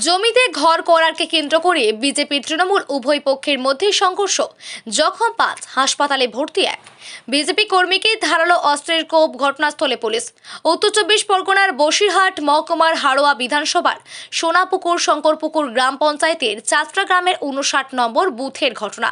জমিতে ঘর করারকে কেন্দ্র করে বিজেপি তৃণমূল উভয় পক্ষের মধ্যে সংঘর্ষ। জখম 5, হাসপাতালে ভর্তি 1। বিজেপি কর্মীকে ধারালো অস্ত্রের কোপ, ঘটনাস্থলে পুলিশ। উত্তর 24 পরগনার বসিরহাট মহকুমার হাড়োয়া বিধানসভার সোনাপুকুর শঙ্করপুকুর গ্রাম পঞ্চায়েতের চাত্রা গ্রামের 59 নম্বর বুথের ঘটনা।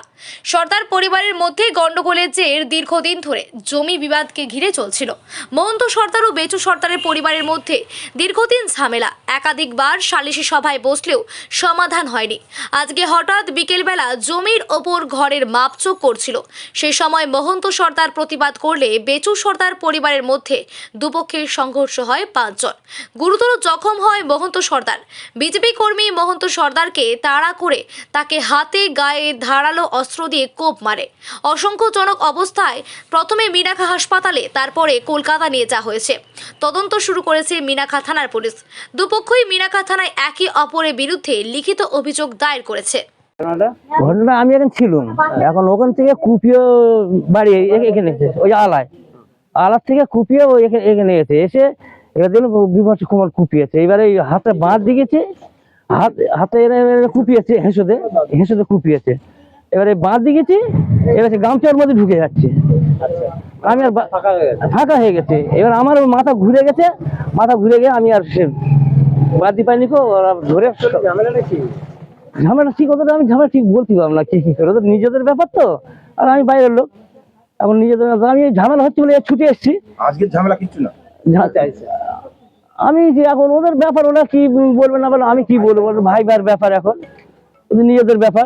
সর্দার পরিবারের মধ্যে গন্ডগোলের জের দীর্ঘদিন ধরে জমি বিবাদকে ঘিরে চলছিল। মহন্ত সর্দার ও বেচু সর্দারের পরিবারের মধ্যে দীর্ঘদিন ঝামেলা। একাধিকবার সালিশি সভায় বসলেও সমাধান হয়নি। আজকে হঠাৎ বিকেলবেলা জমির ওপর ঘরের মাপচোক করছিল। সেই সময় মহন্ত সর্দার প্রতিবাদ করলে বেচু সর্দার পরিবারের মধ্যে দুপক্ষের সংঘর্ষ হয়। 5 জন গুরুতর জখম হয় মহন্ত সর্দার। বিজেপি কর্মী মহন্ত সর্দারকে তাড়া করে তাকে হাতে গায়ে ধারালো অস্ত্র দিয়ে কোপ মারে। আশঙ্কাজনক অবস্থায় প্রথমে মিনাখা হাসপাতালে, তারপরে কলকাতা নিয়ে যাওয়া হয়েছে। তদন্ত শুরু করেছে মিনাখা থানার পুলিশ। দুপক্ষই মিনাখা থানায় একে অপরের বিরুদ্ধে লিখিত অভিযোগ দায়ের করেছে। ঘটনা আমি এখন ছিলাম, এখন ওখান থেকে কুপিয়ে বাড়ি এখানে ওই আলার থেকে কুপিয়ে ওই এখানে এসে এবার দেখলাম বিভৎস কোমল কুপিয়েছে। এবারে হাতে বাঁধ দিয়েছে, হাতে কুপিয়েছে, হেঁসোতে কুপিয়েছে। এবারে বাঁধ দিয়েছি, এবার গামছার মধ্যে ঢুকে যাচ্ছে। আমি আর ফাঁকা হয়ে গেছে। এবার আমার মাথা ঘুরে গেছে, আমি আর সে বাদ দি পাইনি। ওরা ধরে ঝামেলা ঠিক হতো, আমি ঝামেলা ঠিক বলতে পারবো না কি করে, ওদের নিজেদের ব্যাপার তো। আর আমি বাইরের লোক, এখন নিজেদের আমি ঝামেলা হচ্ছে বলে ছুটে এসেছি। আজকের ঝামেলা কিচ্ছু না, আমি যে এখন ওদের ব্যাপার, ওরা কি বলবে না বলে আমি কি বলবো, ভাই ভাইয়ের ব্যাপার, এখন ওদের নিজেদের ব্যাপার।